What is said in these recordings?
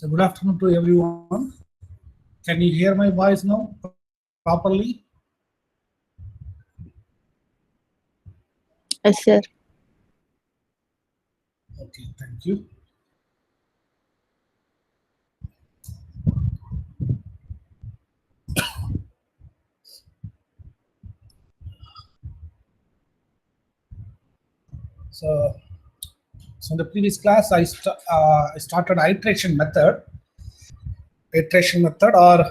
So good afternoon to everyone. Can you hear my voice now properly? Yes, sir. Okay, thank you. So in the previous class, I started iteration method or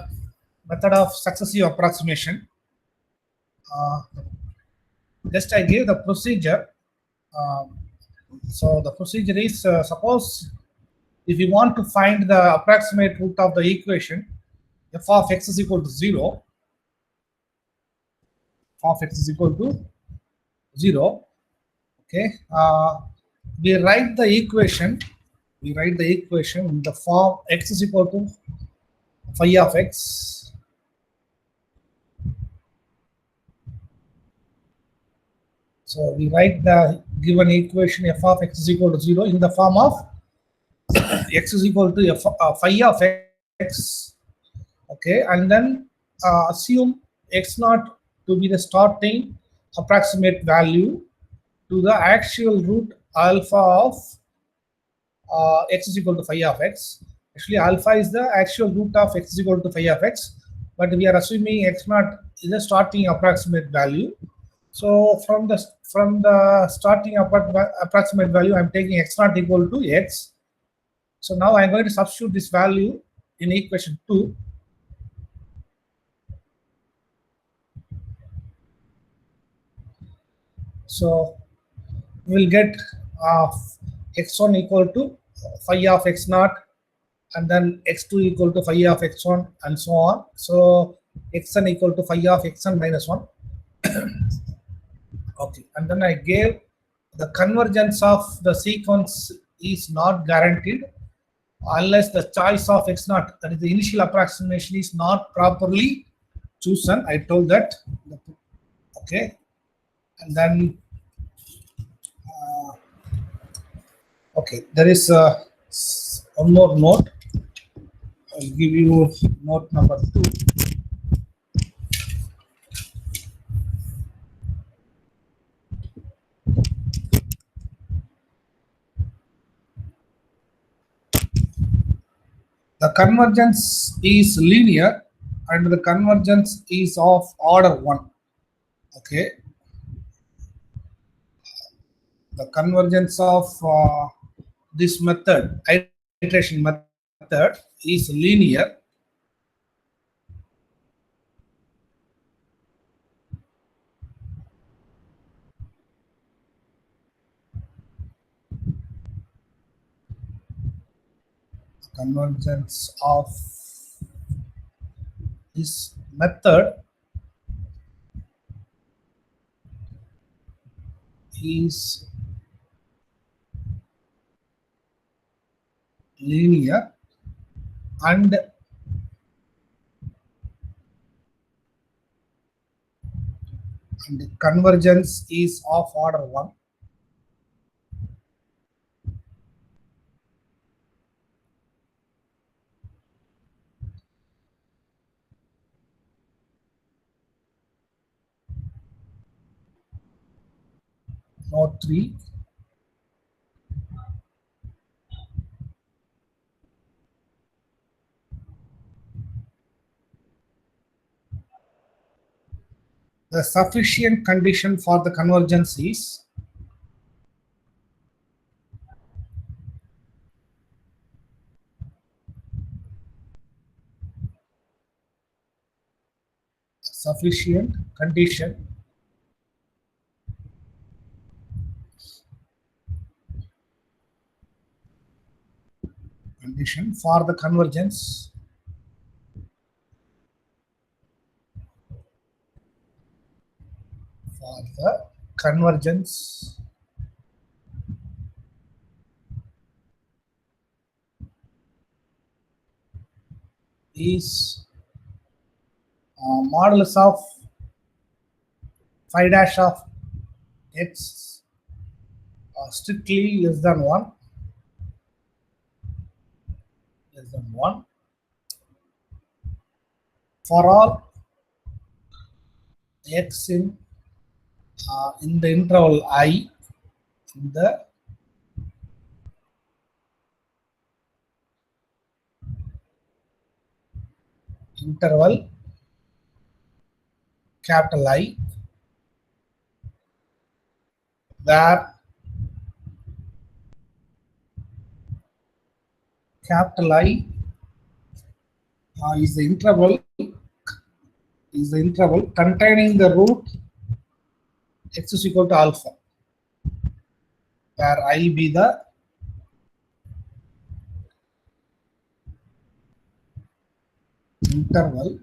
method of successive approximation. Just I gave the procedure. So the procedure is suppose if you want to find the approximate root of the equation f of x is equal to 0, f of x is equal to 0. Okay, we write the equation. We write the equation in the form x is equal to phi of x. So we write the given equation f of x is equal to 0 in the form of x is equal to phi of x. Okay, and then assume x naught to be the starting approximate value to the actual root alpha of x is equal to phi of x. Actually, alpha is the actual root of x is equal to phi of x, but we are assuming x naught is the starting approximate value. So from the starting approximate value, I'm taking x naught equal to x. So now I'm going to substitute this value in equation 2. So we'll get x1 equal to phi of x naught, and then x2 equal to phi of x1, and so on. So xn equal to phi of xn minus 1. Okay, and then I gave the convergence of the sequence is not guaranteed unless the choice of x naught, that is the initial approximation, is not properly chosen. I told that. Okay, and then okay, there is one more note. I'll give you note number 2. The convergence is linear and the convergence is of order 1. Okay, the convergence of this method, iteration method, is linear. Convergence of this method is linear and the convergence is of order 1. Note 3. The sufficient condition for the convergence is sufficient condition for the convergence is modulus of phi dash of x strictly less than 1, less than 1. For all x in the interval I, in the interval capital I, where capital I is the interval containing the root x is equal to alpha, where I be the interval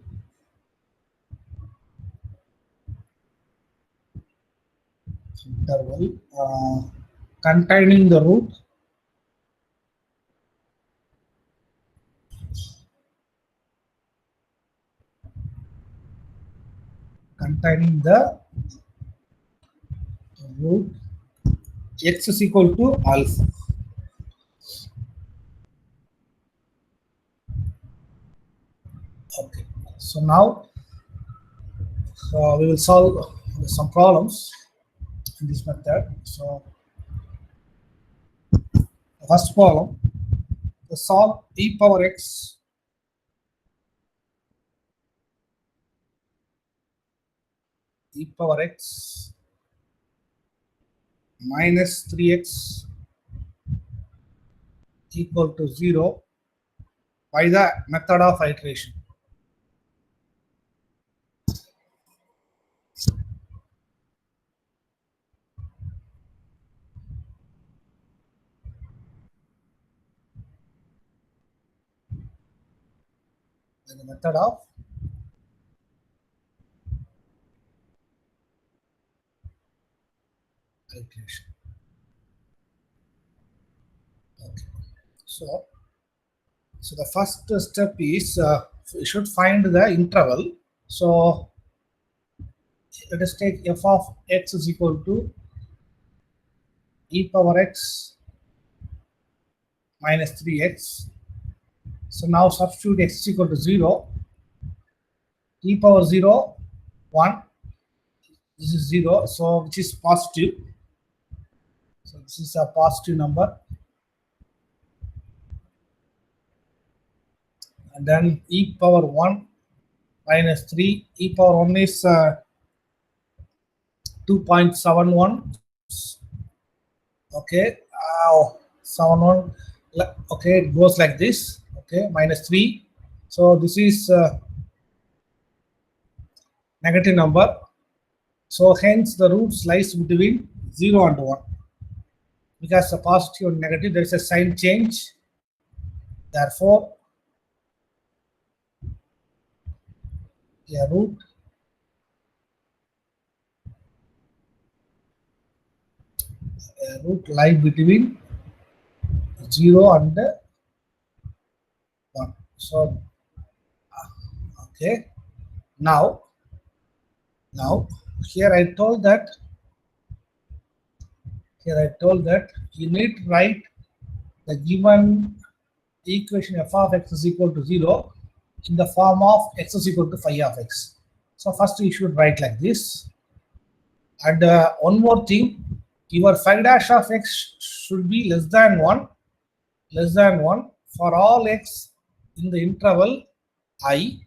containing the root x is equal to alpha. Okay, so now we will solve some problems in this method. So the first problem, to solve e power x minus 3x equal to 0 by the method of iteration. The method of iteration. Okay. So the first step is we should find the interval. So let us take f of x is equal to e power x minus 3x. So now substitute x is equal to 0, e power 0, 1. This is 0, so which is positive. So this is a positive number. And then e power 1 minus 3, e power 1 is 2.71. Okay, 71. Okay, it goes like this. Okay, minus 3. So this is negative number. So hence the roots lies between 0 and 1. Because the positive and negative, there is a sign change. Therefore, a root lie between 0 and 1. So okay, now here I told that you need to write the given equation f of x is equal to 0 in the form of x is equal to phi of x. So first you should write like this. And one more thing, your phi dash of x should be less than 1 for all x in the interval I,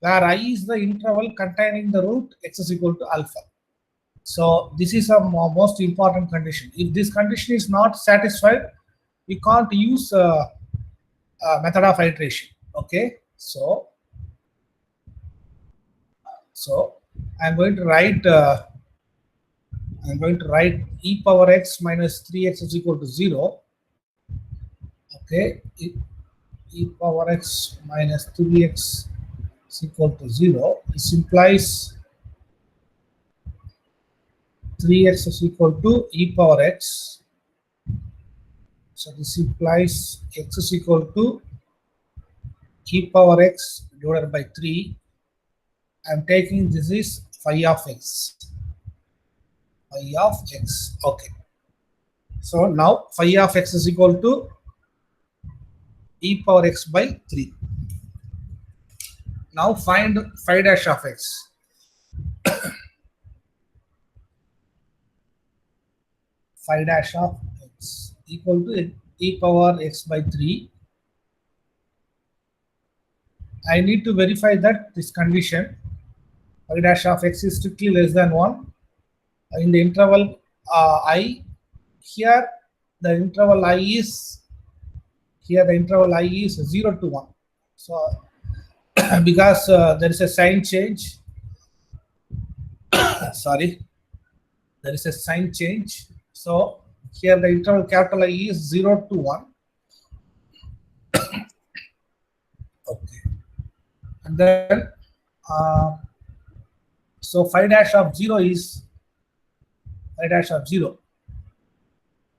where I is the interval containing the root x is equal to alpha. So this is a most important condition. If this condition is not satisfied, we can't use method of iteration. Okay, so I'm going to write e power x minus 3x is equal to 0. Okay, e power x minus 3x is equal to 0. This implies 3x is equal to e power x. So this implies x is equal to e power x divided by 3. I'm taking this is phi of x. Okay. So now phi of x is equal to e power x by 3. Now find phi dash of x. Phi dash of x equal to e power x by 3. I need to verify that this condition phi dash of x is strictly less than 1 in the interval I. Here the interval I is 0 to 1. So because there is a sign change, sorry, there is a sign change. So here the interval capital I is 0 to 1. Okay, and then so phi dash of 0 is phi dash of 0.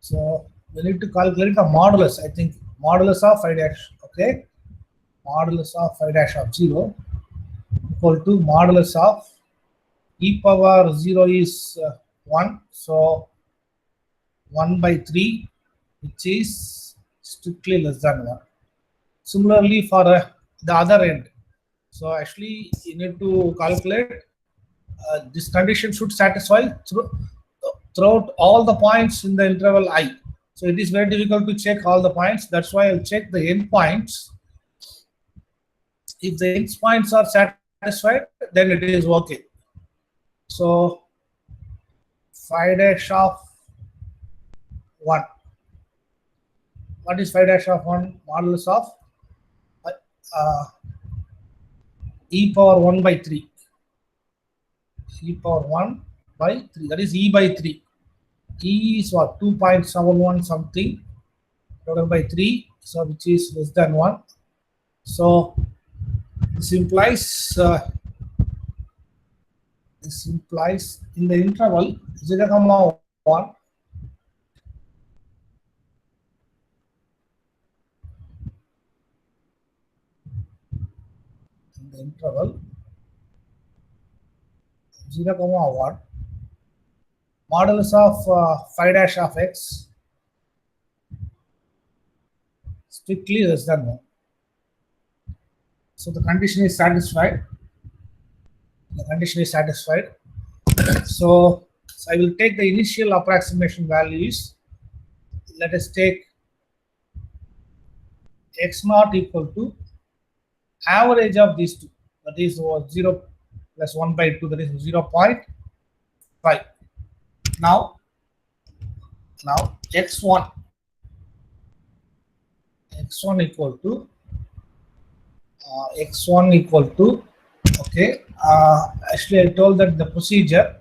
So we need to calculate the modulus. I think modulus of phi dash. Okay, modulus of phi dash of 0 equal to modulus of e power 0 is 1. So 1 by 3, which is strictly less than 1. Similarly for the other end. So actually you need to calculate this condition should satisfy throughout all the points in the interval I. So it is very difficult to check all the points. That's why I'll check the end points. If the end points are satisfied, then it is okay. So phi dash of 1. What is phi dash of 1? Modulus of e power 1 by 3. E power 1 by 3. That is e by 3. E is what? 2.71 something divided by 3. So which is less than 1. So this implies in the interval 0, 1. In the interval 0, 1, modulus of phi dash of x strictly less than 1. So the condition is satisfied. The condition is satisfied. So I will take the initial approximation values. Let us take x naught equal to average of these two. That is 0 plus 1 by 2. That is 0.5. Now x1 equal to okay. Actually, I told that the procedure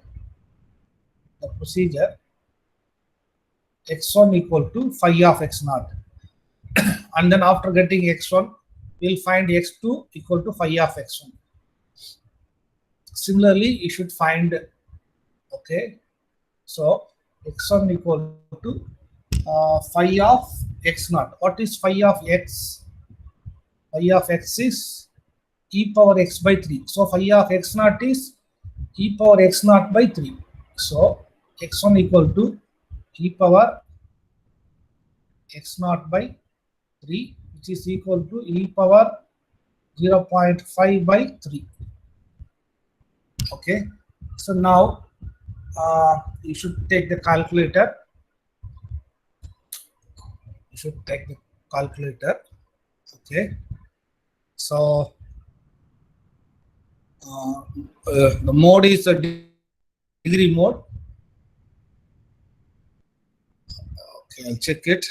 x1 equal to phi of x naught, and then after getting x1, we'll find x2 equal to phi of x1. Similarly, you should find okay. So x1 equal to phi of x naught. What is phi of x? Phi of x is e power x by 3. So phi of x naught is e power x naught by 3. So x1 equal to e power x naught by 3, which is equal to e power 0.5 by 3. Okay. So now you should take the calculator. Okay. So the mode is a degree mode. Okay, I'll check it.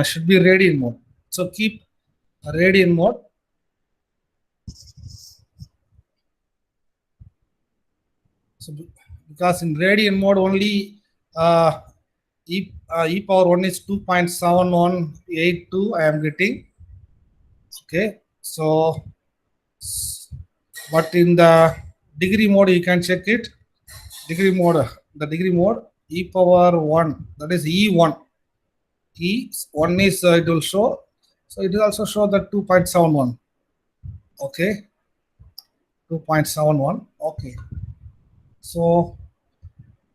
Should be radian mode. So keep radian mode. So because in radian mode only e power 1 is 2.7182 I am getting. Okay, so But in the degree mode, you can check it. Degree mode, the degree mode, e power 1, that is E1. E1 is, it will show, so it will also show the 2.71. Okay, 2.71. Okay, so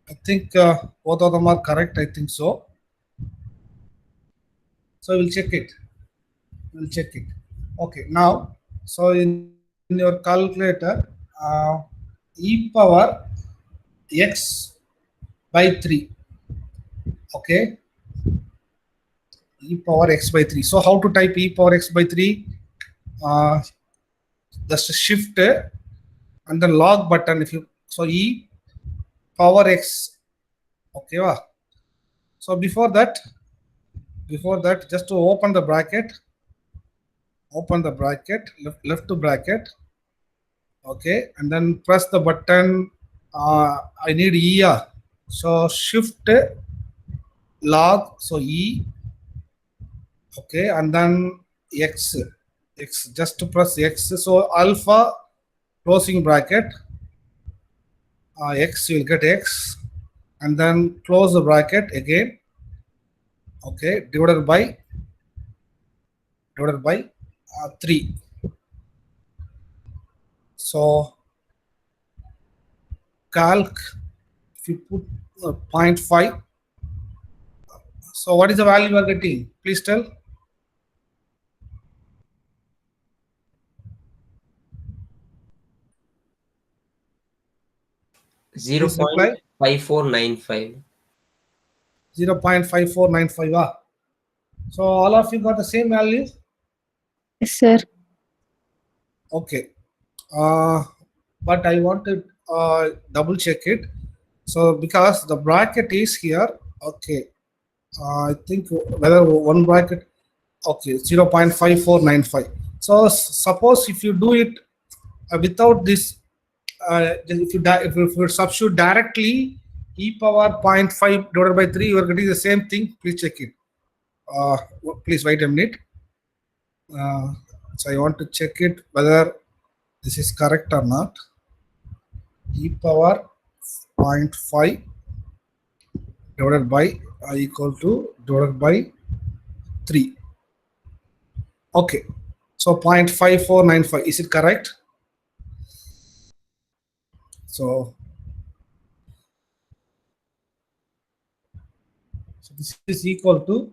I think both of them are correct. I think so. So we'll check it. We'll check it. Okay, now, so in your calculator, e power x by 3. Okay, e power x by 3. So how to type e power x by 3? Just shift and then log button. If you, so e power x. Okay, so before that, just to open the bracket, left to bracket. Okay, and then press the button. I need e. So shift log, so e. Okay, and then x, just to press x. So alpha closing bracket, x, you will get x, and then close the bracket again. Okay, divided by 3. So calc, if you put 0.5, so what is the value you are getting? Please tell. Zero Please reply. 0.5495. 0.5495. So all of you got the same value? Yes, sir. Okay. But I want to double check it. So because the bracket is here, okay. I think whether one bracket, okay, 0.5495. So suppose if you do it without this, if you substitute directly e power 0.5 divided by 3, you are getting the same thing. Please check it. Please wait a minute. So I want to check it whether this is correct or not. E power 0.5 divided by equal to divided by 3. Okay, so 0.5495, is it correct? So this is equal to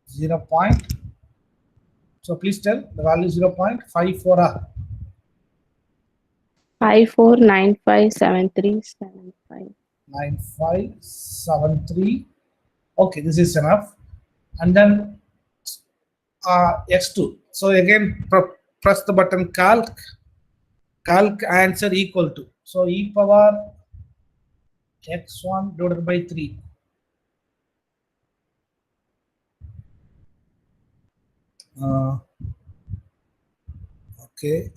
0. So please tell the value 0.54. 54957375. 9573. Okay, this is enough. And then x2. So again, press the button calc answer equal to. So e power x1 divided by 3. Okay.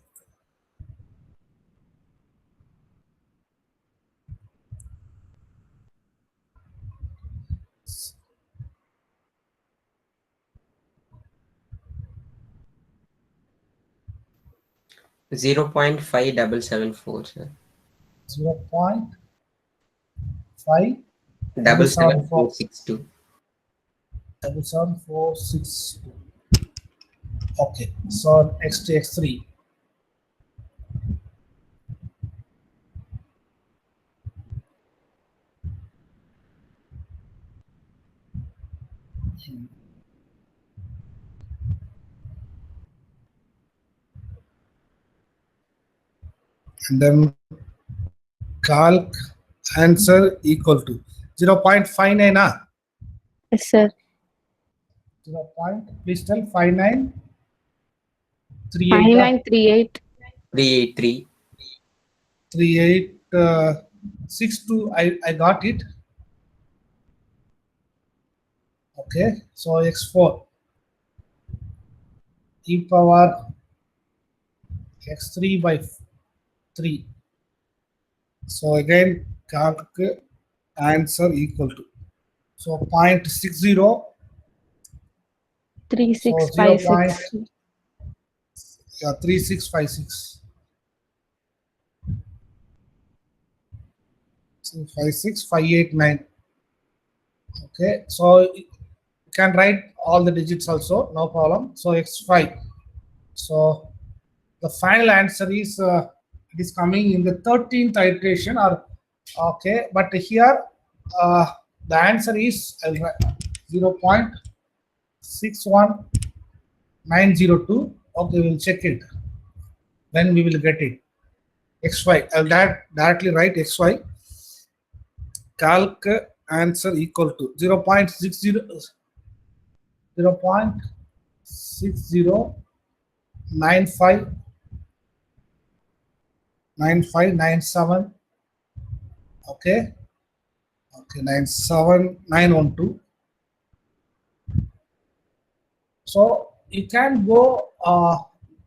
Zero 0.5774, sir. 0.577462. 77462. Okay, so next x3. And then calc answer equal to 0.59. Yes, sir. 0. Please tell 5938. 5938. 383. 3862. I got it. Okay, so x4 e power x3 by 3. So again, calc answer equal to, so 0.60 3656. 3656. 56589. Okay, so you can write all the digits also, no problem. So x5. So the final answer is it is coming in the 13th iteration, or okay, but here the answer is 0.61902. Okay, we'll check it. Then we will get it. XY. I'll directly write XY. Calc answer equal to 0.60 0.6095 okay 97912. So you can go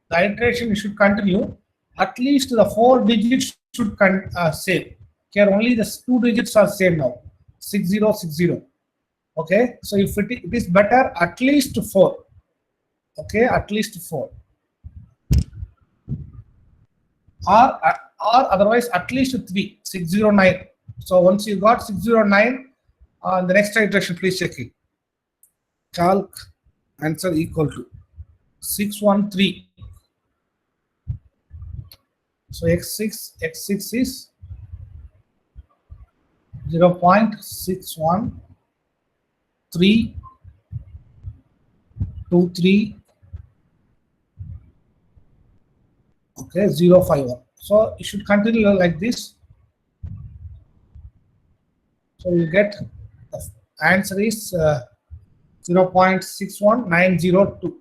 the iteration should continue, at least the 4 digits should same. Here only the 2 digits are same now, 6060. Okay, so if it is better at least 4. Okay, at least 4, or otherwise at least 3, 609. So once you got 609, the next iteration please check it. Calc answer equal to 613. So x6 is 0.61323 okay 051. So it should continue like this. So you get the answer is 0.61902.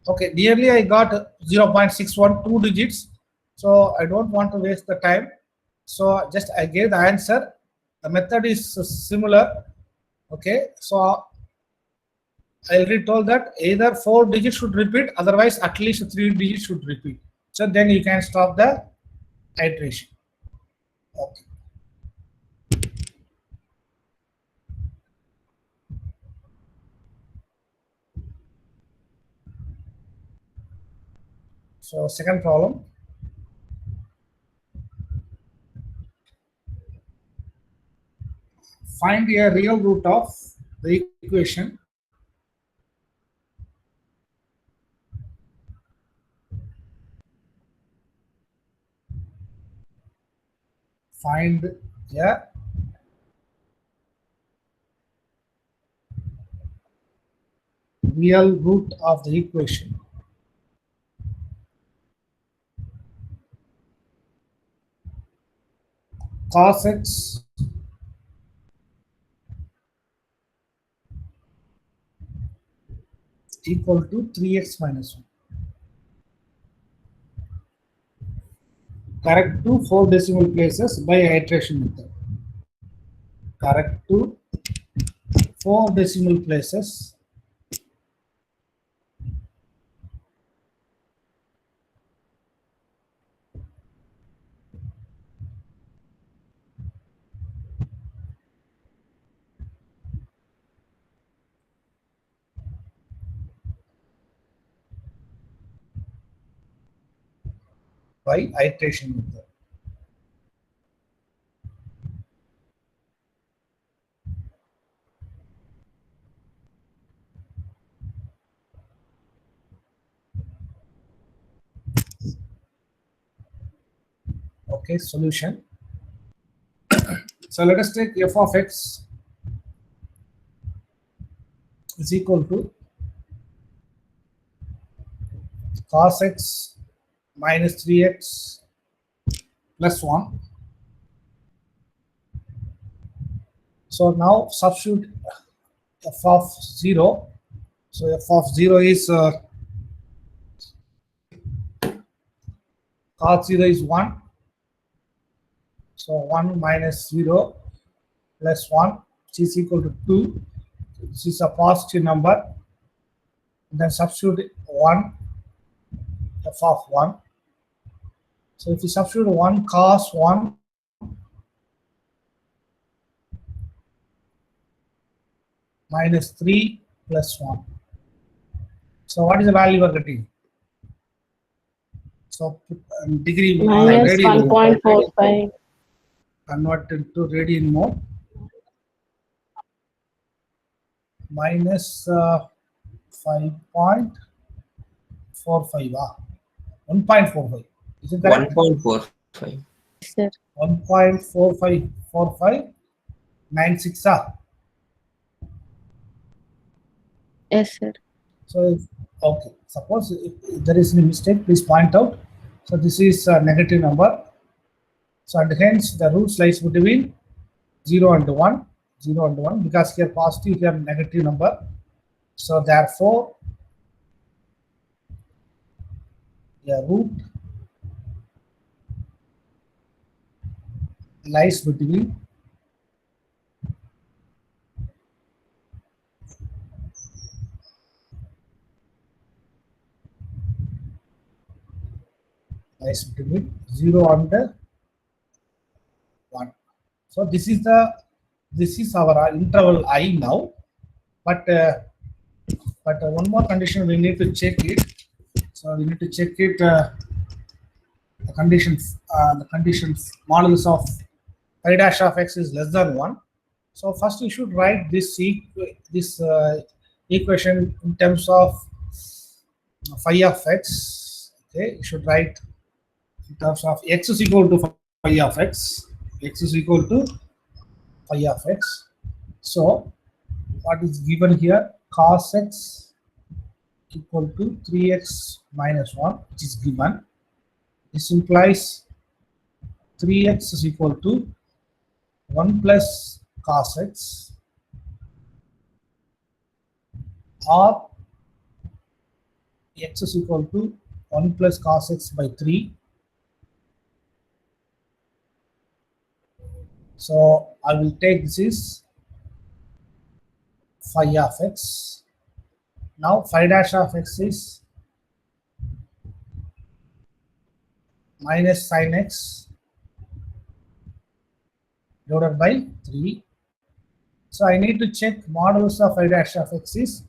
Okay, nearly I got 0.612 digits, so I don't want to waste the time. So just I gave the answer. The method is similar. Okay, so I already told that either 4 digits should repeat, otherwise at least 3 digits should repeat. So then you can stop the iteration. Okay. So second problem. Find a real root of the equation find a real root of the equation cos x equal to 3x minus 1. Correct to 4 decimal places by iteration method. Correct to 4 decimal places by iteration method. Okay, solution. So let us take f of x is equal to cos x minus 3x plus 1. So now substitute f of 0. So f of 0 is cos 0 is 1. So 1 minus 0 plus 1, which is equal to 2. This is a positive number. And then substitute 1, f of 1. So if you substitute 1 cos 1 minus 3 plus 1. So what is the value you are getting? So degree Minus radian 1.45. convert into radian mode. Minus 5.45. 1.45. Is it correct? 1.45. Yes, sir. 1.4546. Yes, sir. So, okay, suppose if there is any mistake, please point out. So, this is a negative number. So, and hence the root lies between 0 and 1, 0 and 1, because here positive, here negative number. So, therefore, the root lies between lies between 0 and 1. So this is our interval I now, but one more condition we need to check it. So we need to check it the conditions modulus of phi dash of x is less than 1. So first we should write this equation in terms of phi of x. Okay, you should write in terms of x is equal to phi of x. X is equal to phi of x. So what is given here? Cos x equal to 3x minus 1, which is given. This implies 3x is equal to 1 plus cos x, or x is equal to 1 plus cos x by 3. So I will take this is phi of x. Now phi dash of x is minus sin x divided by 3. So I need to check modulus of phi dash of x is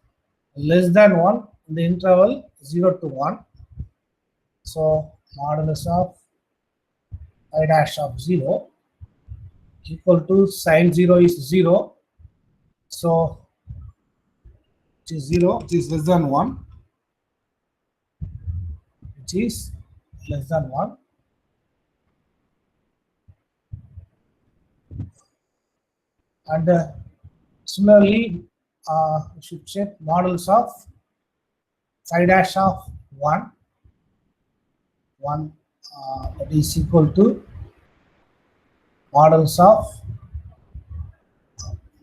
less than 1 in the interval 0 to 1. So modulus of phi dash of 0 equal to sin 0 is 0. So it is 0, which is less than 1, which is less than 1. And similarly, we should check modulus of phi dash of 1. That is equal to modulus of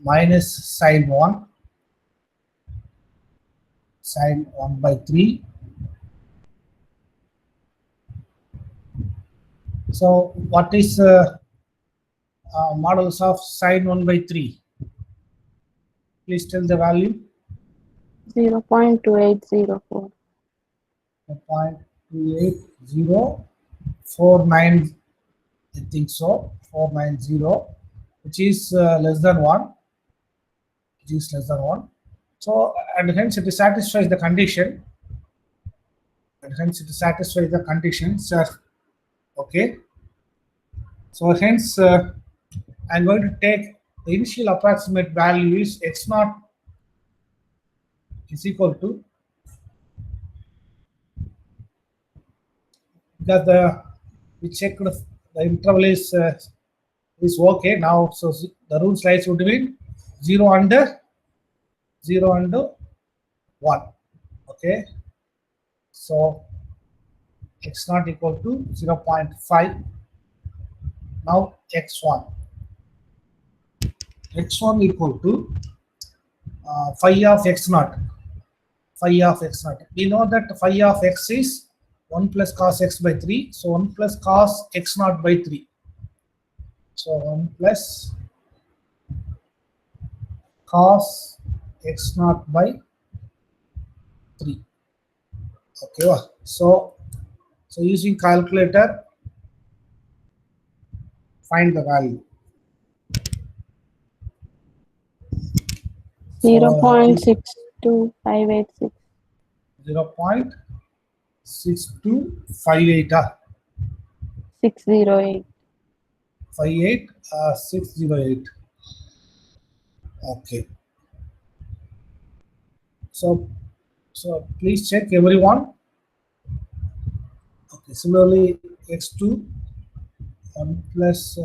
minus sin 1 by 3. So what is modulus of sin 1 by 3? Please tell the value. 0.2804. 0.28049, I think so, 490, which is less than 1. Which is less than 1. So, and hence it satisfies the condition. Sir. Okay. So hence I'm going to take the initial approximate value is x0 is equal to, because we checked the interval is okay now. So the rule lies between 0 and 1. Okay. So x0 equal to 0.5. Now x1 equal to phi of x0. We know that phi of x is 1 plus cos x by 3. So 1 plus cos x0 by 3. So 1 plus cos x0 by 3. Okay. So using calculator, find the value. 0.62586. 0.6258. 608. 608. Okay. So please check everyone. Okay. Similarly, x2 1 plus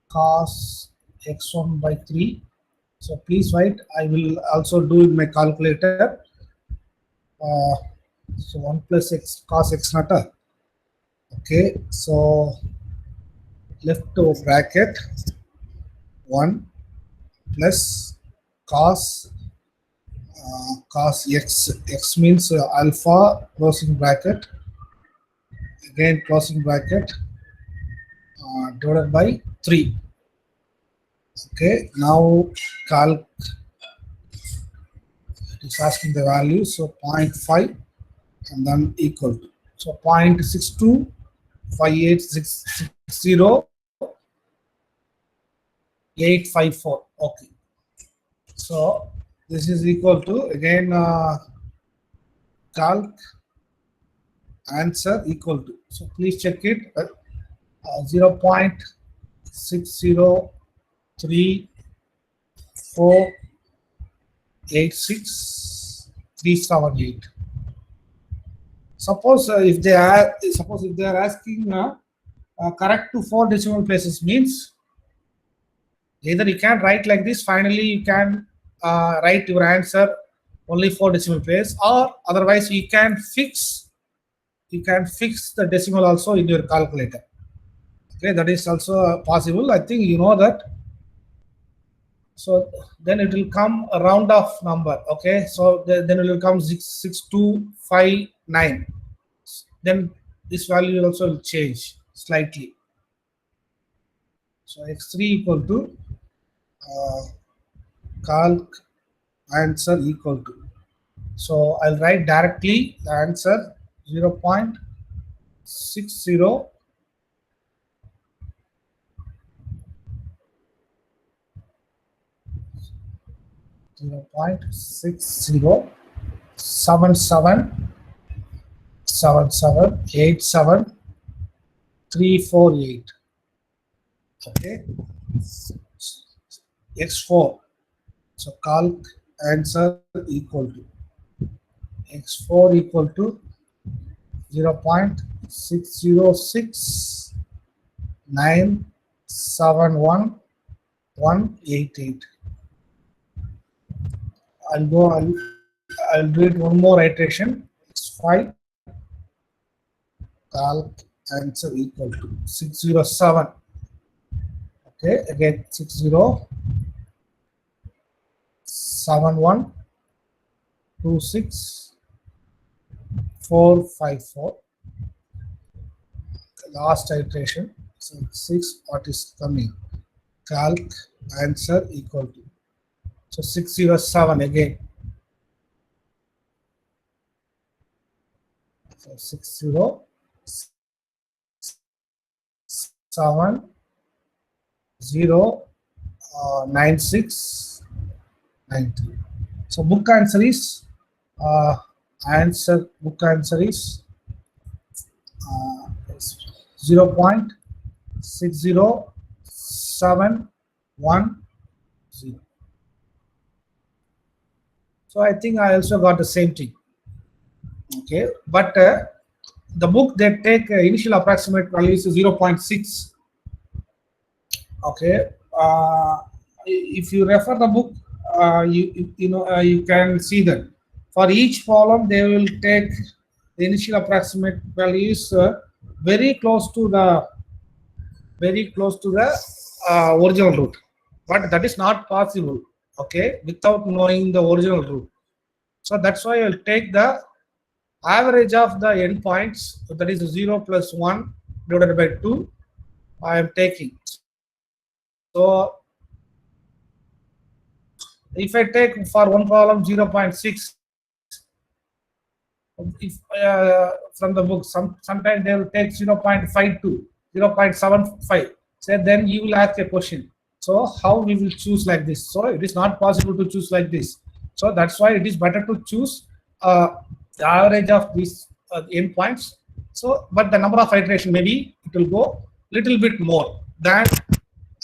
cos x1 by 3. So please write. I will also do in my calculator. So 1 plus x cos x naught. Okay. So left bracket 1 plus cos x means alpha closing bracket, again closing bracket, divided by 3. Okay, now calc is asking the value, so 0.5 and then equal to, so 0.625860.854. Okay, so this is equal to, again calc answer equal to, so please check it, 0.603486378. Suppose if they are asking correct to 4 decimal places, means either you can write like this, finally you can write your answer only 4 decimal place, or otherwise you can fix the decimal also in your calculator. Okay, that is also possible. I think you know that. So then it will come a round off number. Okay, so then it will come 66259. Then this value also will change slightly. So x3 equal to calc answer equal to. So I'll write directly the answer 0.60 0.60777787387348. Okay, x4. So calc answer equal to x4 equal to 0.60697188. I'll do it one more iteration. x5 calc answer equal to 607. Okay, again 607126 last iteration. So 6, what is coming? Calc answer equal to, so 607 again. So 607096993. So book answer is book answer is 0.60710. So I think I also got the same thing. Okay, but the book they take initial approximate value is 0.6. Okay, if you refer the book, you can see that for each column they will take the initial approximate values very close to the original root, but that is not possible. Okay, without knowing the original root. So that's why I'll take the average of the endpoints, so that is 0 plus 1 divided by 2. I am taking. So if I take for one column 0.6, if from the book, sometimes they will take 0.52, 0.75. So then you will ask a question. So how we will choose like this? So it is not possible to choose like this. So that's why it is better to choose the average of these endpoints. So, but the number of iteration, maybe it will go little bit more than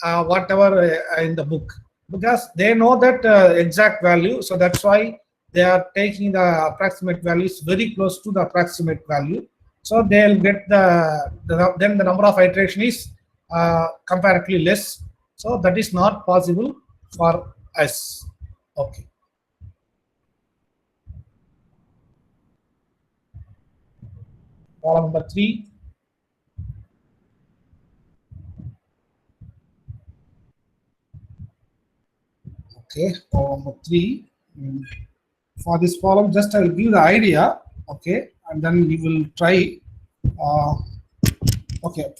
whatever in the book, because they know that exact value. So that's why they are taking the approximate values very close to the approximate value. So they'll get then the number of iteration is comparatively less. So that is not possible for us. Okay. Column number 3. Okay, column number 3. For this column, just I will give the idea. Okay, and then we will try. Okay,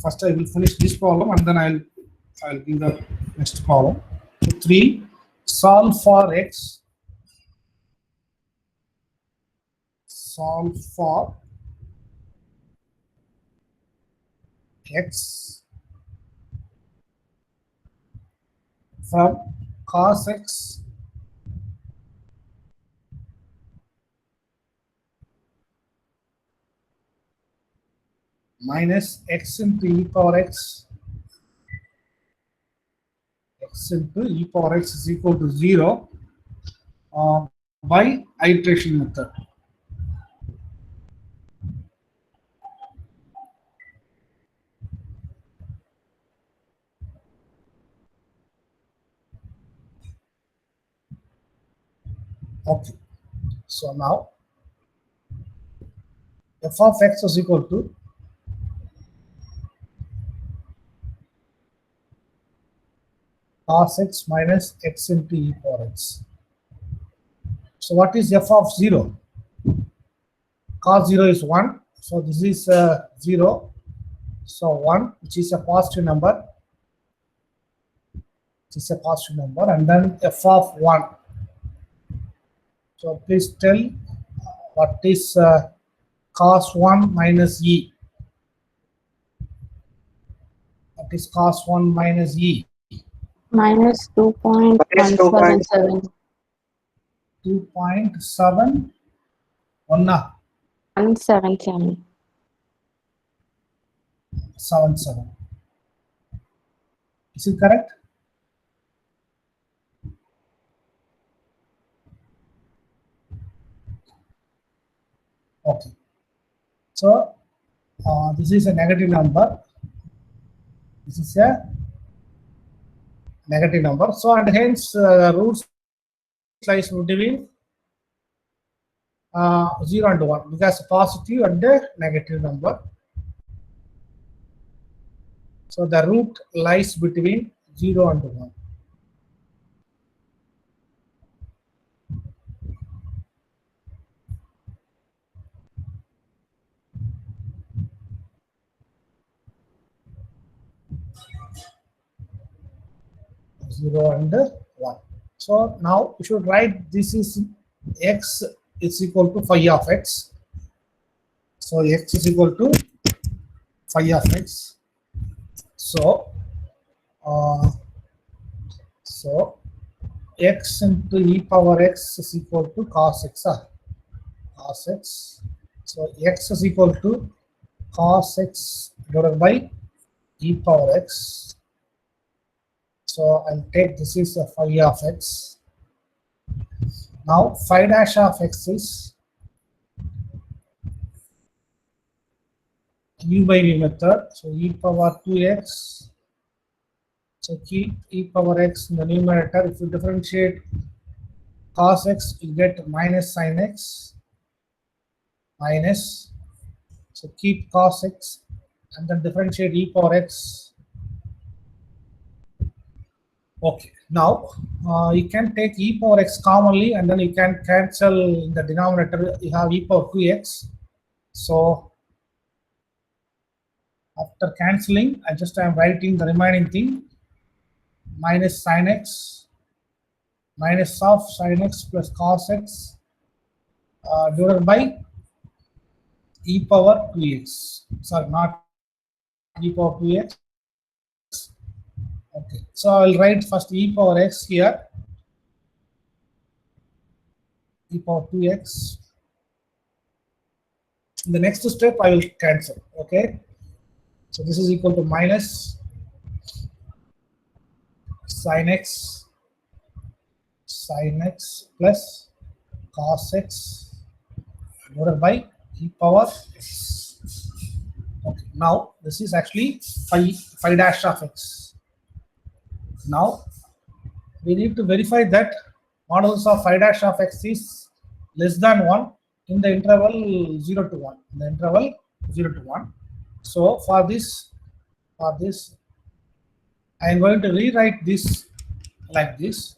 first I will finish this column and then I'll give the next column. So 3, solve for x. Solve for x from cos x minus x into e power x. X into e power x is equal to 0 by iteration method. Okay, so now f of x is equal to cos x minus x into e power x. So what is f of 0? Cos 0 is 1. So this is 0. So 1, which is a positive number. This is a positive number. And then f of 1. So please tell what is cos 1 minus e. What is cos 1 minus e? Minus 2.177. 2.7. 177. 77. Is it correct? Okay. So this is a negative number. This is a negative number. So and hence the roots lies between 0 and 1, because positive and negative number. So the root lies between 0 and 1. Zero and 1. So now you should write this is x is equal to phi of x. So x is equal to phi of x. So x into e power x is equal to cos x. Cos x. So x is equal to cos x divided by e power x. So I'll take this is a phi of x. Now phi dash of x is u by v method. So e power 2x. So keep e power x in the numerator. If you differentiate cos x, you get minus sin x. Minus. So keep cos x and then differentiate e power x. Okay, now you can take e power x commonly and then you can cancel in the denominator. You have e power 2x. So after cancelling, I am writing the remaining thing, minus sin x, minus of sin x plus cos x divided by e power 2x. Sorry, not e power 2x. Okay, so I'll write first e power x here. e power 2x. In the next step, I will cancel. Okay, so this is equal to minus sin x plus cos x divided by e power x. Okay, now this is actually phi dash of x. Now we need to verify that modulus of phi dash of x is less than 1 in the interval 0 to 1. In the interval 0 to 1. So for this, I am going to rewrite this like this.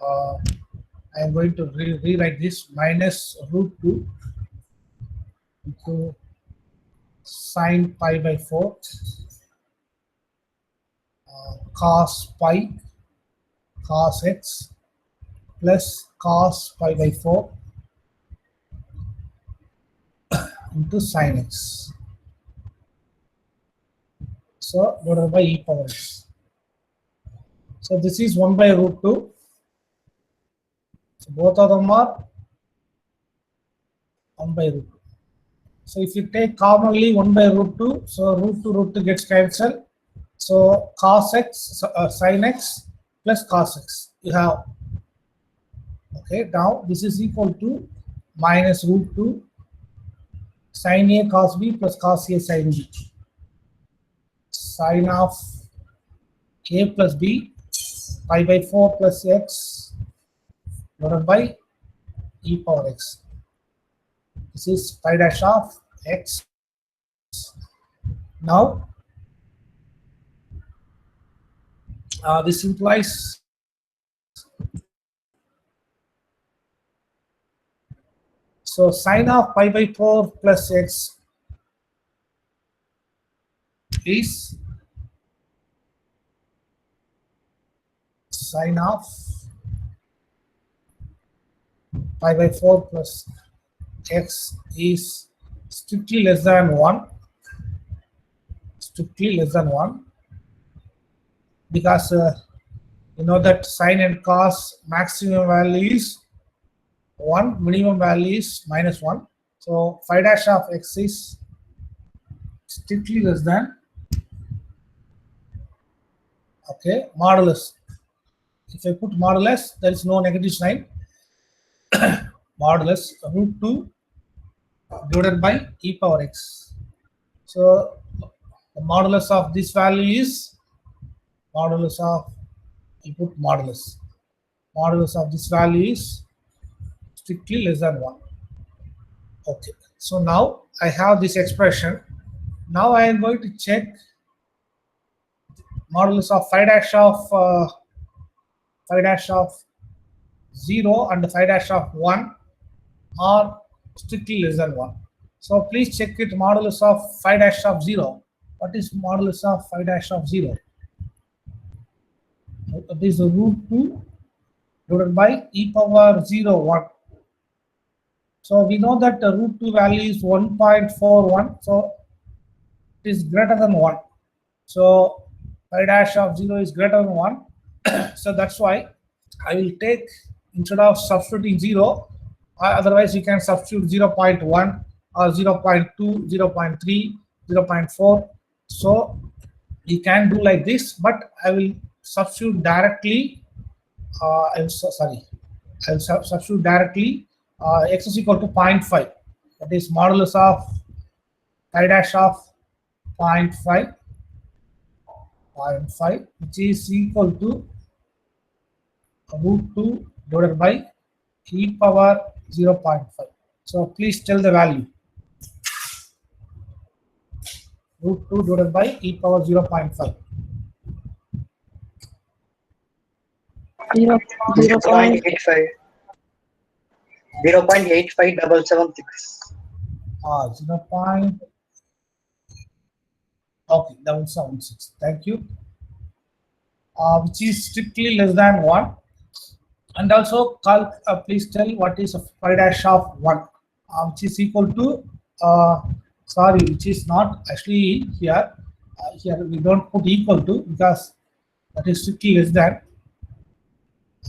I am going to rewrite this minus root 2 into sine pi by 4 cos pi cos x plus cos pi by 4 into sin x. So divided by e power x. So this is 1 by root 2. So both of them are 1 by root 2. So if you take commonly 1 by root 2, so root 2 gets cancelled. So cos x, sin x plus cos x. You have. Okay, now this is equal to minus root 2 sin a cos b plus cos a sin b. Sin of a plus b pi by 4 plus x divided by e power x. This is pi dash of x. Now this implies so sine of pi by 4 plus x is sine of pi by 4 plus x is strictly less than 1. Strictly less than 1. Because you know that sine and cos maximum value is 1, minimum value is minus 1. So phi dash of x is strictly less than, okay, modulus. If I put modulus, there is no negative sign. Modulus root 2 divided by e power x. So the modulus of this value is modulus of, you put modulus. Modulus of this value is strictly less than 1. Okay, so now I have this expression. Now I am going to check modulus of phi dash of 0 and phi dash of 1 are strictly less than 1. So please check it, modulus of phi dash of 0. What is modulus of phi dash of 0? It is root 2 divided by e power 0, 1. So we know that the root 2 value is 1.41. So it is greater than 1. So pi dash of 0 is greater than 1. So that's why I will take, instead of substituting 0, otherwise you can substitute 0.1 or 0.2, 0.3, 0.4. So you can do like this, but I will substitute directly. I'll substitute directly x is equal to 0.5. That is modulus of pi dash of 0.5, which is equal to root 2 divided by e power 0.5. So please tell the value. Root 2 divided by e power 0.5. 0.85. 0.85776. 0.776. Thank you. Which is strictly less than 1. And also, please tell what is phi dash of 1, which is equal to, which is not actually here. Here we don't put equal to because that is strictly less than.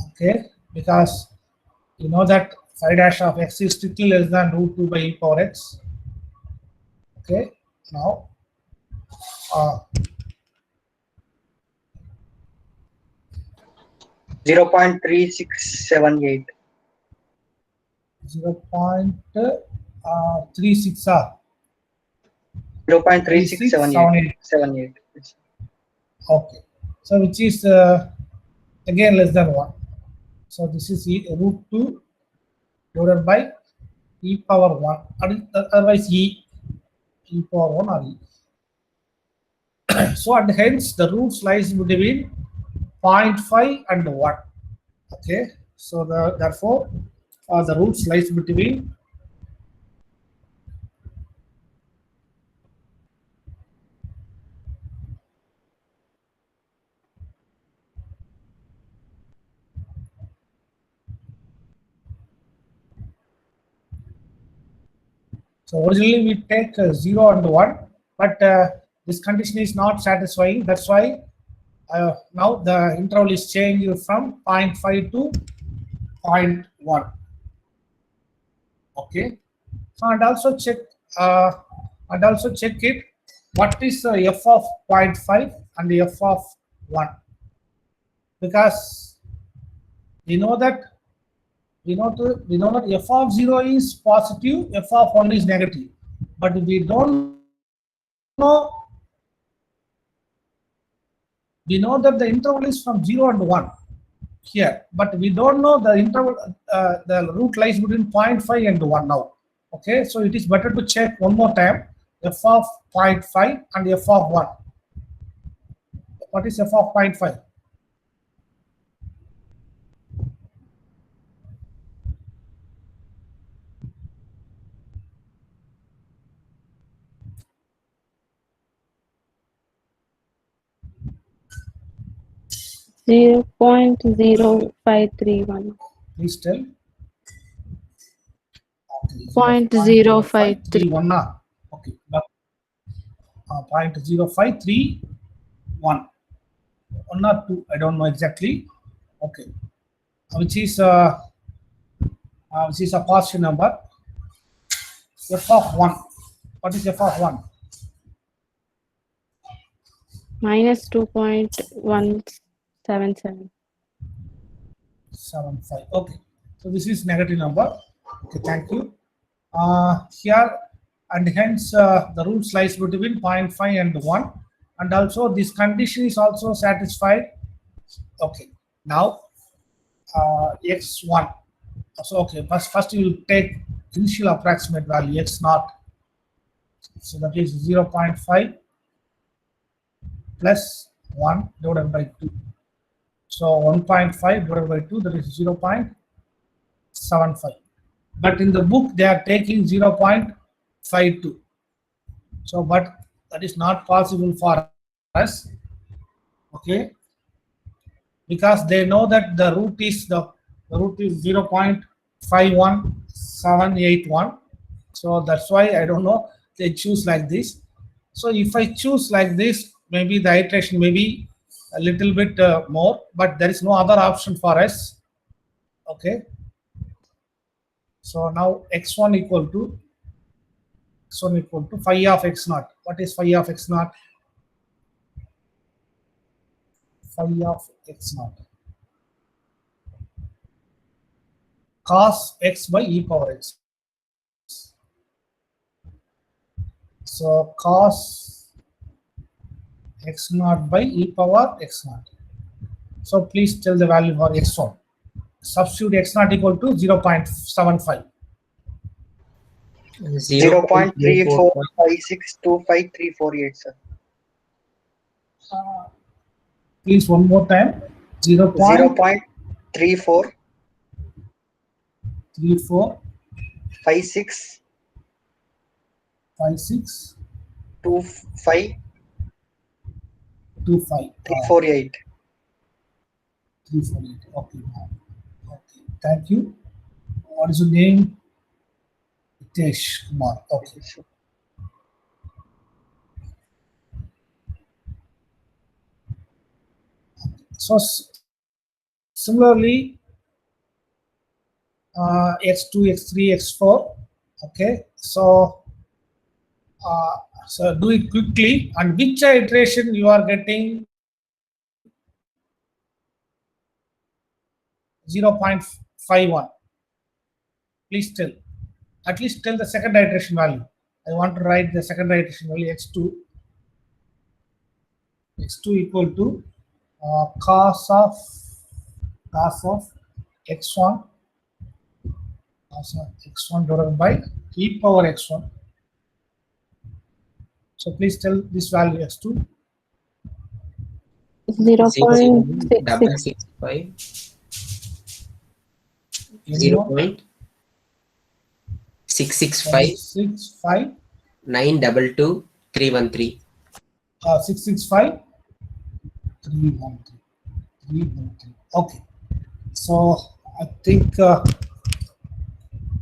Okay, because you know that phi dash of x is strictly less than root 2 by e power x. Okay, now uh, 0.3678. 0.36 r 0.3678. Okay, so which is again less than 1. So this is root 2 divided by e power 1, otherwise e power 1 or e. So and hence the roots lies between 0.5 and 1. Okay, so therefore the roots lies between so originally we take 0 and 1, but this condition is not satisfying. That's why now the interval is changed from 0.5 to 0.1. Okay, so and also check it. What is the f of 0.5 and the f of 1? Because we know that f of 0 is positive, f of 1 is negative, but we don't know. We know that the interval is from 0 and 1 here, but we don't know the interval. The root lies between 0.5 and 1 now. Okay, so it is better to check one more time f of 0.5 and f of 1. What is f of 0.5? 0.0531. Please tell. Okay, 0.0531. 1 now. Okay, but 0.0531. 1 or 2, I don't know exactly. Okay, which is a positive number. F of 1. What is f of 1? Minus 2.177. 75. Okay, so this is negative number. Okay, thank you. Here and hence the roots lies between 0.5 and 1, and also this condition is also satisfied. Okay, now x1. So okay, first you will take initial approximate value x naught. So that is 0.5 plus 1 divided by 2. So 1.5 divided by 2, that is 0.75. But in the book they are taking 0.52. So but that is not possible for us. Okay, because they know that the root is 0.51781. So that's why I don't know they choose like this. So if I choose like this, maybe the iteration may be a little bit more, but there is no other option for us. Okay, so now x1 equal to phi of x naught. What is phi of x naught? Phi of x naught cos x by e power x. So cos x naught by e power x naught. So please tell the value for x1. Substitute x naught equal to 0.75. 0.34562538, sir. Please one more time. 0.34 34 56 56 25 25 348. 348. Okay, okay. Thank you. What is your name? Hitesh Kumar. Okay. So similarly, x2, x3, x4. Okay, so so do it quickly. And which iteration you are getting 0.51? Please tell. At least tell the second iteration value. I want to write the second iteration value x2. x2 equal to cos of x1 divided by e power x1. So please tell this value x2. 0.66. 0.665 665 922 313. 665 313. Okay. So I think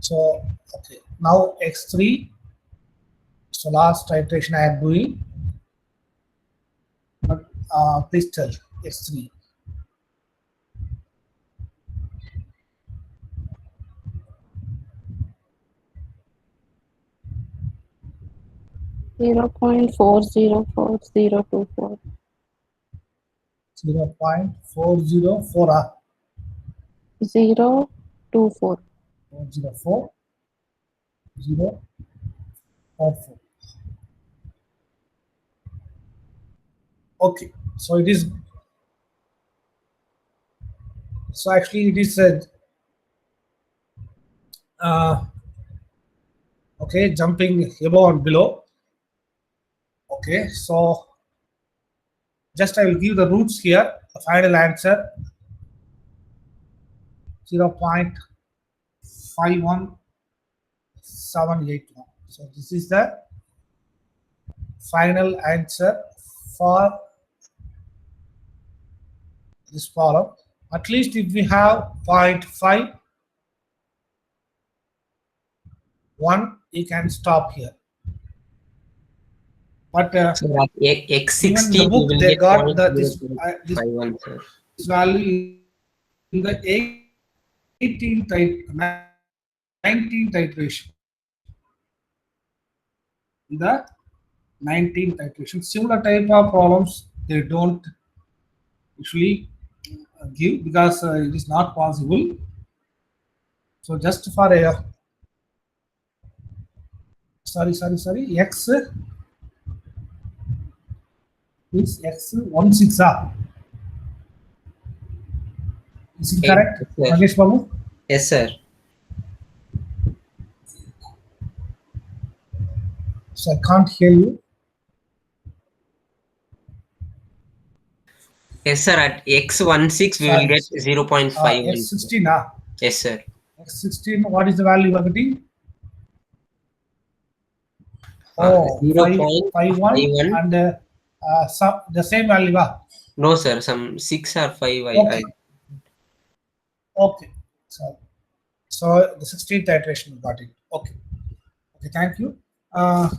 so. Okay. Now x3. So last iteration I am doing. But please tell x3. 0.404024. 0.404. 024. 404 044. Okay, so it is. So actually, it is okay, jumping above and below. Okay, so just I will give the roots here. The final answer 0.51781. So this is the final answer for this problem. At least if we have 0.51, you can stop here. But So that even x60 the book we will they get got this 0.051, sir. value in the 19th iteration. In the 19th iteration, similar type of problems they don't usually give because it is not possible. So just for a sorry x is x16. Is it correct, Yes, sir. Nagesh Babu? Yes, sir. So I can't hear you. Yes, sir. At x16 we will get 0.51. x16. Yes, sir. x16. What is the value you are getting? Oh, 5.51 and the same value. No, sir. Some 6 or 5. Okay. Okay. So the 16th iteration got it. Okay. Okay. Thank you. I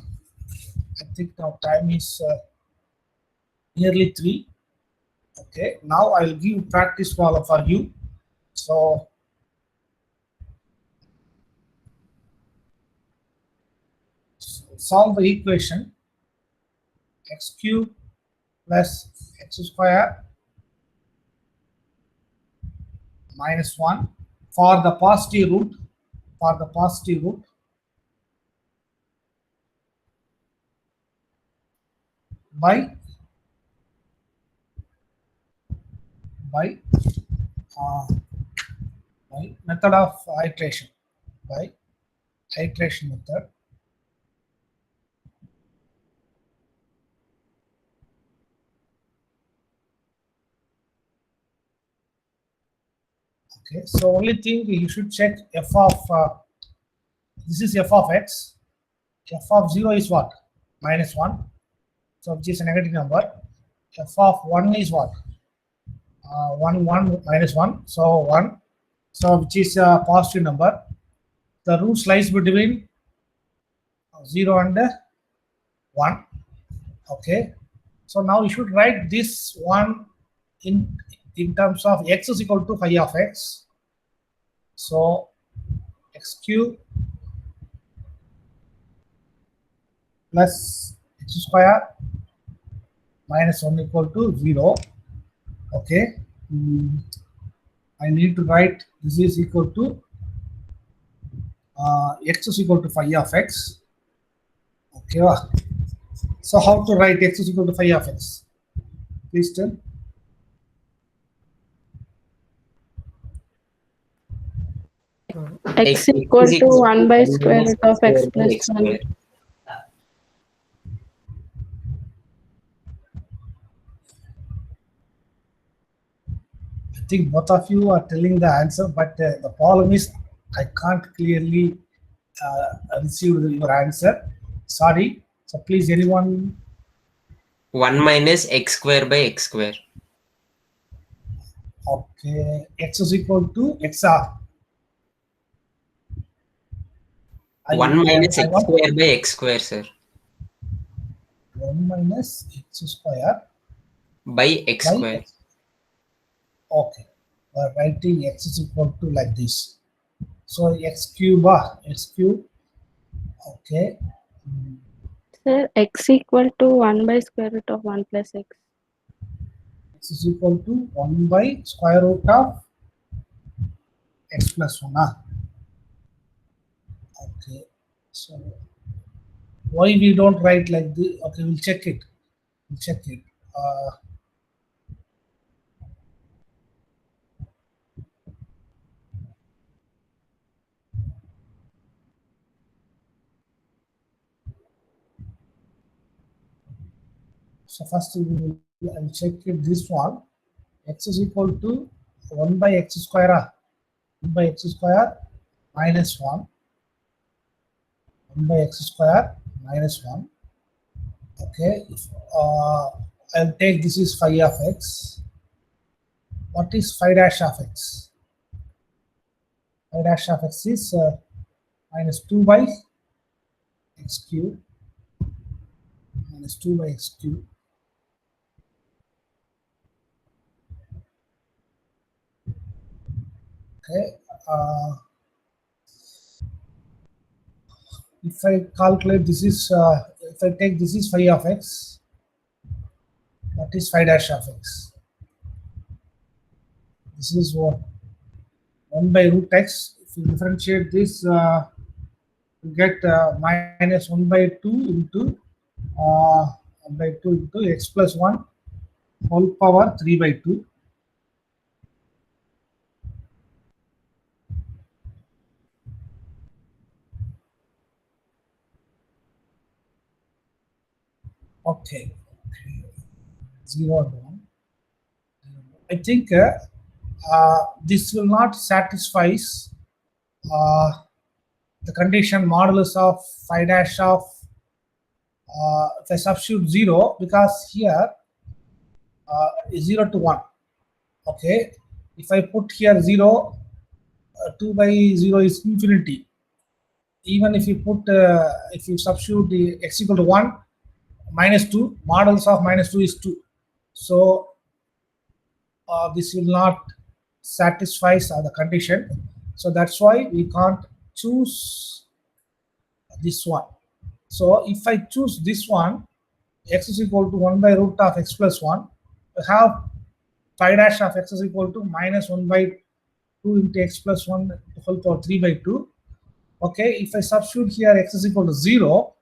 think now time is nearly 3. Okay. Now I will give practice problem for you. So solve the equation x cube plus x square minus 1 for the positive root. By method of iteration. By iteration method. Okay, so only thing you should check f of this is f of x. F of 0 is what? Minus 1. So which is a negative number. F of 1 is what? 1 minus 1. So 1. So which is a positive number. The root lies between 0 and 1. Okay. So now you should write this one in terms of x is equal to phi of x. So x cube plus x square minus 1 equal to 0. Okay. I need to write this is equal to x is equal to phi of x. Okay. So how to write x is equal to phi of x? Please tell. X equal to 1 by square root of x plus 1. I think both of you are telling the answer, but the problem is I can't clearly receive your answer. Sorry. So please, anyone. 1 minus x square by x square. Okay. X is equal to XR. 1 minus x square by x square, sir. 1 minus x square By x by square. X. Okay. We're writing x is equal to like this. So x cube. Okay. Sir, x equal to 1 by square root of 1 plus x. X is equal to 1 by square root of x plus 1. Okay. So why we don't write like this? Okay, we'll check it. So first I'll check it. This one, x is equal to 1 by x square. 1 by x square minus 1. 1 by x square minus 1. Okay. I'll take this is phi of x. What is phi dash of x? Phi dash of x is minus 2 by x cube. Minus 2 by x cube. Okay. If I calculate this is, if I take this is phi of x, what is phi dash of x? This is what? 1 by root x. If you differentiate this, you get minus 1 by 2 into 1 by 2 into x plus 1 whole power 3 by 2. Okay. 0 and 1. I think this will not satisfy the condition modulus of phi dash of if I substitute 0, because here is 0 to 1. Okay. If I put here 0, 2 by 0 is infinity. Even if you put, if you substitute the x equal to 1, minus 2, modulus of minus 2 is 2. So this will not satisfy the condition. So that's why we can't choose this one. So if I choose this one, x is equal to 1 by root of x plus 1, we have phi dash of x is equal to minus 1 by 2 into x plus 1 whole power 3 by 2. Okay, if I substitute here x is equal to 0,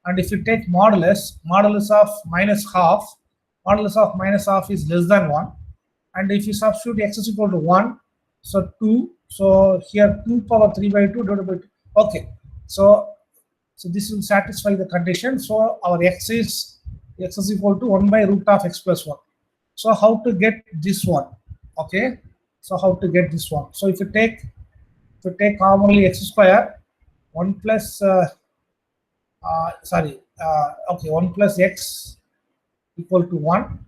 and if you take modulus of minus half, modulus of minus half is less than 1. And if you substitute x is equal to 1, so 2, so here 2 power 3 by 2 divided by 2. Okay, so this will satisfy the condition. So our x is equal to 1 by root of x plus 1. So how to get this one? Okay, so how to get this one? So if you take commonly x square, 1 plus 1 plus x equal to 1.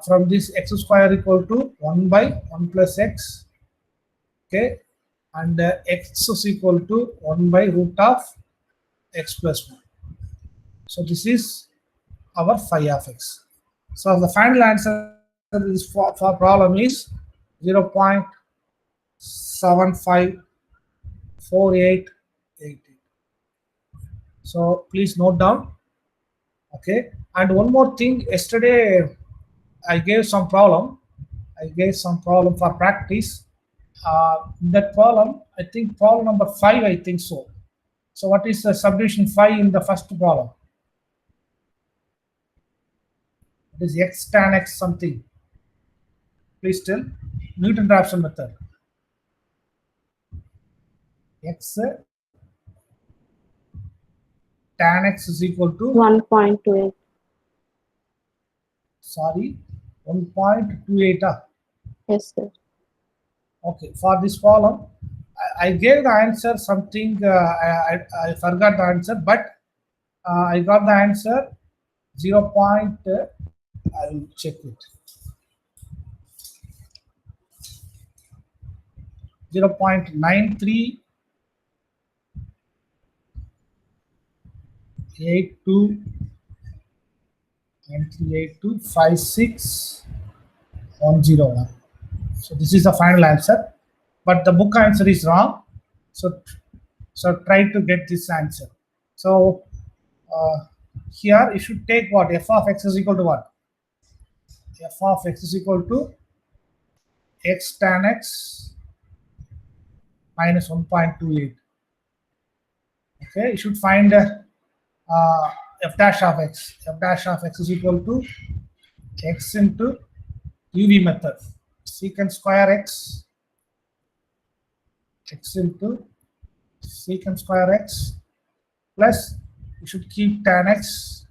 From this x square equal to 1 by 1 plus x. Okay, and x is equal to 1 by root of x plus 1. So this is our phi of x. So the final answer is for problem is 0.75 4888. So please note down. Okay. And one more thing, yesterday I gave some problem. For practice. That problem, I think problem number 5, I think so. So what is the subdivision 5 in the first problem? It is x tan x something. Please tell. Newton-Raphson method. X tan x is equal to 1.28. sorry 1.28. Yes, sir. Okay, for this problem, I gave the answer something. I forgot the answer, but I got the answer 0. I will check it. 0.9382 5610. So this is the final answer, but the book answer is wrong. So try to get this answer. So here you should take what? F of x is equal to what? F of x is equal to x tan x minus 1.28. Okay, you should find f dash of x. F dash of x is equal to x into UV method. Secant square x into secant square x plus you should keep tan x.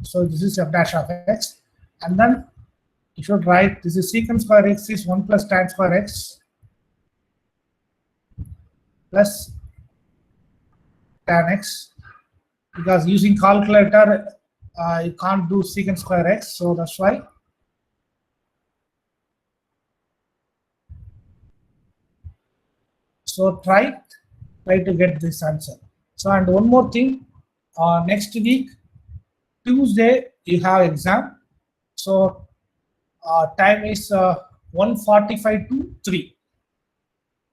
So this is f dash of x, and then you should write this is secant square x is 1 plus tan square x plus tan x, because using calculator you can't do secant square x, so that's why. So try to get this answer. So, and one more thing, next week Tuesday you have exam. So time is 1:45 to 3.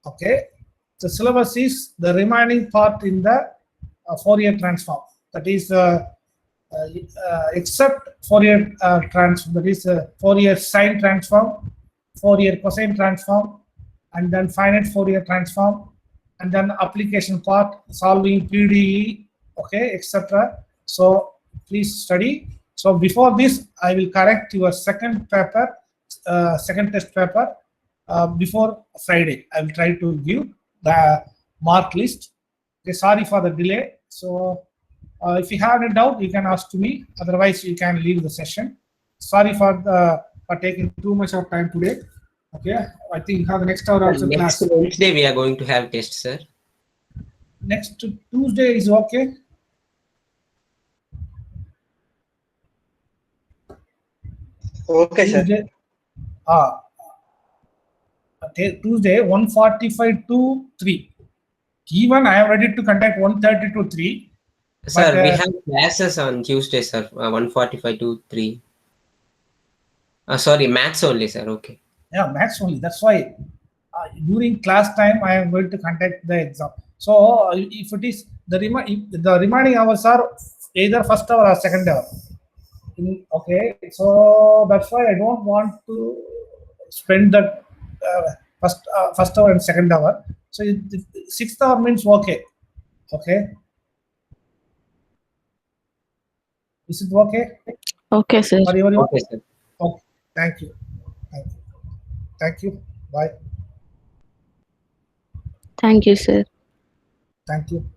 Okay, the syllabus is the remaining part in the Fourier transform. That is except Fourier transform. That is Fourier sine transform, Fourier cosine transform, and then finite Fourier transform, and then application part, solving PDE, okay, etc. So please study. So before this, I will correct your second paper, second test paper before Friday. I will try to give the mark list. Okay, sorry for the delay. So if you have any doubt, you can ask to me. Otherwise, you can leave the session. Sorry for taking too much of time today. Okay, I think you have the next hour also class. Next Wednesday we are going to have test, sir. Next Tuesday is okay. Okay, sir. Tuesday, Tuesday 1:45 to 3. Even I am ready to conduct 1:30 to 3. Sir, But, we have classes on Tuesday, sir. 1:45 to 3. Sorry, maths only, sir. Okay. Yeah, maths only. That's why during class time I am going to conduct the exam. So if it is the remaining hours are either first hour or second hour. Okay, so that's why I don't want to spend the first hour and second hour. So sixth hour means okay. Okay. Is it okay? Okay, sir. Are you Okay, sir. Okay. Thank you. Thank you. Bye. Thank you, sir. Thank you.